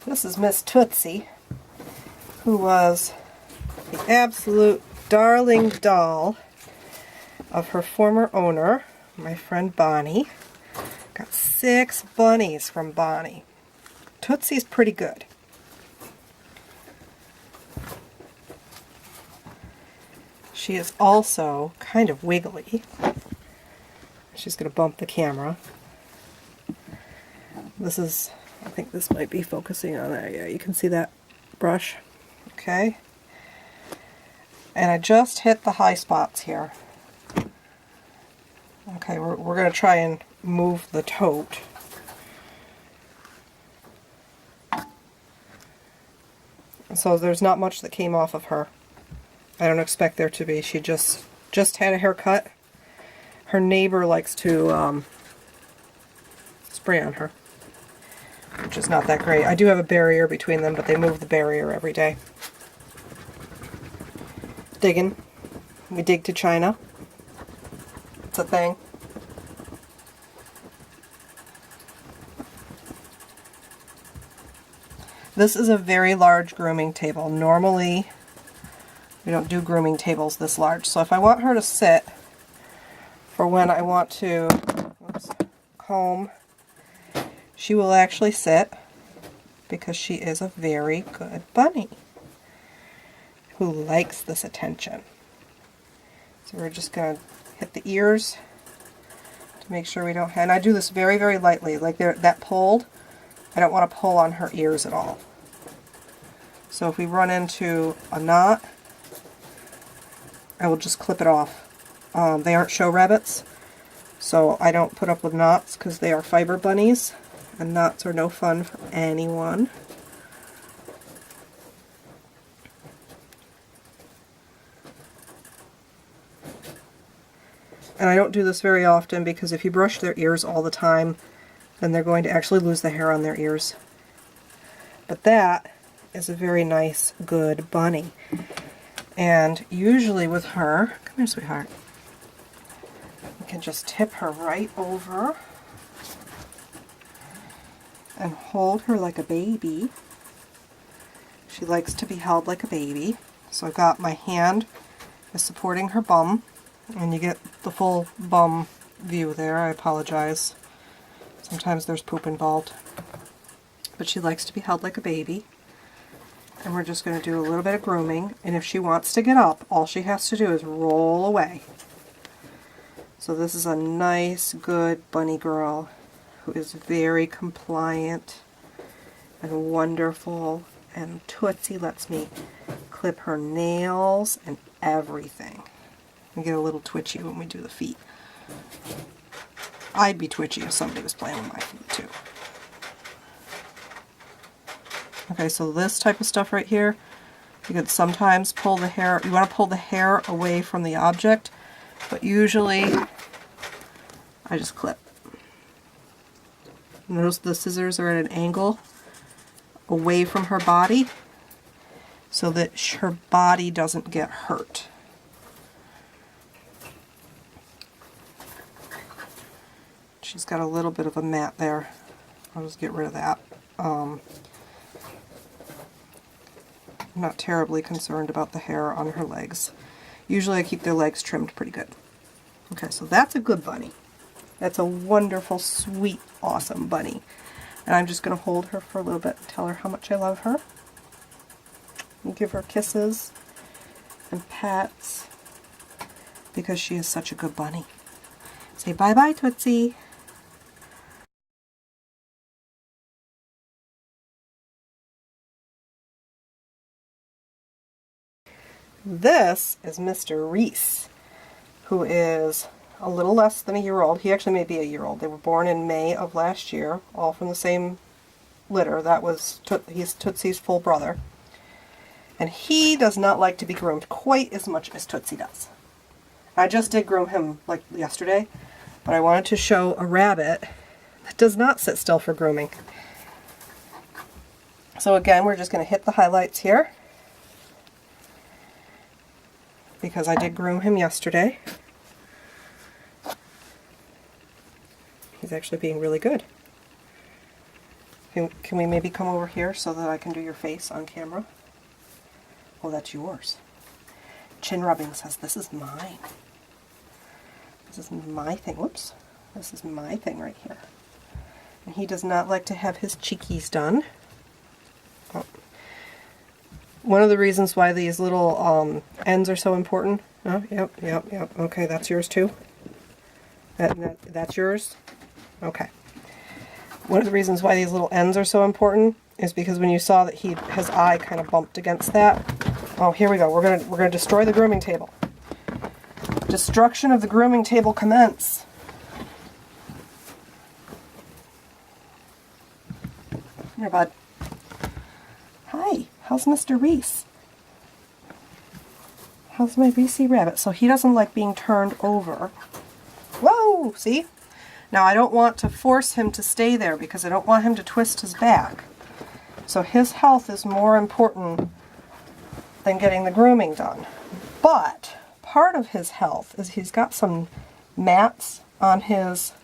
This is Miss Tootsie, who was the absolute darling doll of her former owner, my friend Bonnie. Got 6 bunnies from Bonnie. Tootsie's pretty good. She is also kind of wiggly. She's going to bump the camera. This is, I think this might be focusing on there. Yeah, you can see that brush. Okay. And I just hit the high spots here. Okay, we're going to try and move the tote. So there's not much that came off of her. I don't expect there to be. She just had a haircut. Her neighbor likes to spray on her, which is not that great. I do have a barrier between them, but they move the barrier every day. Digging. We dig to China. It's a thing. This is a very large grooming table. Normally, we don't do grooming tables this large. So if I want her to sit for when I want to comb, she will actually sit because she is a very good bunny who likes this attention. So we're just going to hit the ears to make sure we don't have, and I do this very, very lightly. Like that pulled, I don't want to pull on her ears at all. So if we run into a knot, I will just clip it off. They aren't show rabbits, so I don't put up with knots because they are fiber bunnies, and knots are no fun for anyone. And I don't do this very often because if you brush their ears all the time, then they're going to actually lose the hair on their ears. But that is a very nice, good bunny. And usually with her, come here, sweetheart, we can just tip her right over and hold her like a baby. She likes to be held like a baby. So I've got my hand is supporting her bum, and you get the full bum view there. I apologize. Sometimes there's poop involved. But she likes to be held like a baby. And we're just going to do a little bit of grooming. And if she wants to get up, all she has to do is roll away. So this is a nice, good bunny girl who is very compliant and wonderful. And Tootsie lets me clip her nails and everything. We get a little twitchy when we do the feet. I'd be twitchy if somebody was playing with my feet too. Okay, so this type of stuff right here, you could sometimes pull the hair, you want to pull the hair away from the object, but usually I just clip. Notice the scissors are at an angle away from her body so that her body doesn't get hurt. She's got a little bit of a mat there. I'll just get rid of that. I'm not terribly concerned about the hair on her legs. Usually I keep their legs trimmed pretty good. Okay, so that's a good bunny. That's a wonderful, sweet, awesome bunny. And I'm just going to hold her for a little bit and tell her how much I love her. And give her kisses and pats because she is such a good bunny. Say bye-bye, Tootsie. This is Mr. Reese, who is a little less than a year old. He actually may be a year old. They were born in May of last year, all from the same litter. That was he's Tootsie's full brother. And he does not like to be groomed quite as much as Tootsie does. I just did groom him like yesterday, but I wanted to show a rabbit that does not sit still for grooming. So again, we're just going to hit the highlights here, because I did groom him yesterday. He's actually being really good. Can we maybe come over here so that I can do your face on camera? Oh, that's yours. Chin rubbing says, this is mine. This is my thing. Whoops. This is my thing right here. And he does not like to have his cheekies done. Oh. One of the reasons why these little ends are so important. Oh, yep. Okay, that's yours too. That's yours? Okay. One of the reasons why these little ends are so important is because when you saw that his eye kind of bumped against that. Oh, here we go. We're gonna destroy the grooming table. Destruction of the grooming table commence. Here, bud. Hi, how's Mr. Reese? How's my Reese rabbit? So he doesn't like being turned over. Whoa, see? Now I don't want to force him to stay there because I don't want him to twist his back. So his health is more important than getting the grooming done. But part of his health is he's got some mats on his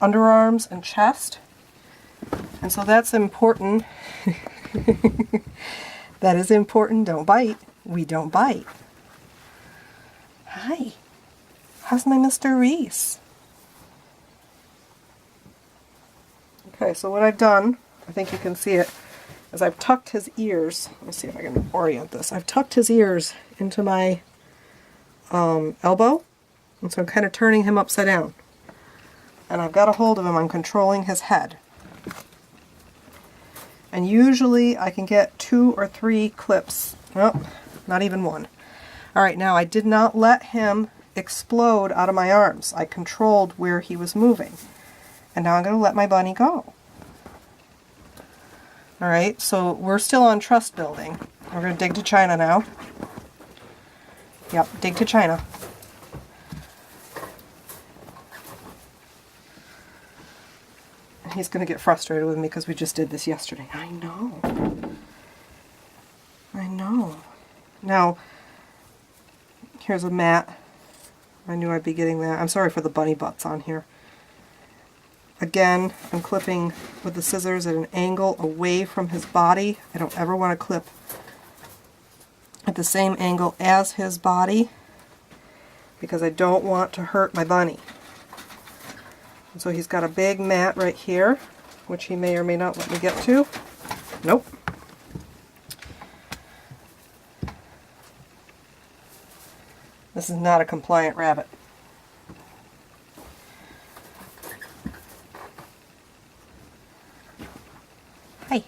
underarms and chest. And so that's important. That is important. Don't bite. We don't bite. Hi. How's my Mr. Reese? Okay, so what I've done, I think you can see it, is I've tucked his ears. Let's see if I can orient this. I've tucked his ears into my elbow, and so I'm kind of turning him upside down. And I've got a hold of him. I'm controlling his head. And usually I can get 2 or 3 clips. Nope, not even one. Alright, now I did not let him explode out of my arms. I controlled where he was moving. And now I'm going to let my bunny go. Alright, so we're still on trust building. We're going to dig to China now. Yep, dig to China. He's going to get frustrated with me because we just did this yesterday. I know. I know. Now, here's a mat. I knew I'd be getting that. I'm sorry for the bunny butts on here. Again, I'm clipping with the scissors at an angle away from his body. I don't ever want to clip at the same angle as his body because I don't want to hurt my bunny. And so he's got a big mat right here, which he may or may not let me get to. Nope. This is not a compliant rabbit. Hi.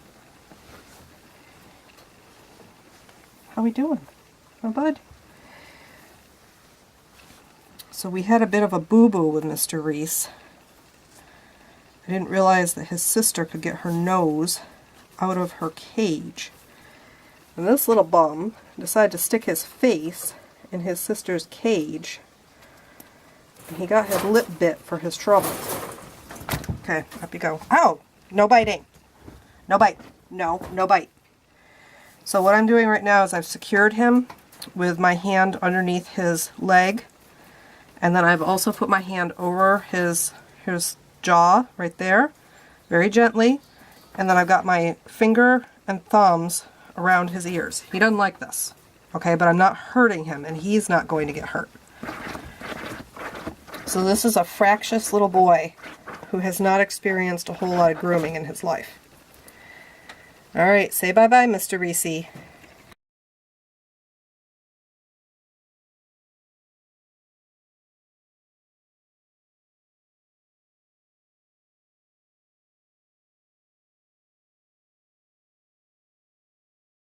How we doing? Oh, bud? So we had a bit of a boo-boo with Mr. Reese. I didn't realize that his sister could get her nose out of her cage. And this little bum decided to stick his face in his sister's cage. And he got his lip bit for his trouble. Okay, up you go. Ow! No biting. No bite. No, no bite. So what I'm doing right now is I've secured him with my hand underneath his leg. And then I've also put my hand over his jaw right there, very gently, and then I've got my finger and thumbs around his ears. He doesn't like this, okay, but I'm not hurting him, and he's not going to get hurt. So this is a fractious little boy who has not experienced a whole lot of grooming in his life. Alright, say bye-bye, Mr. Reese.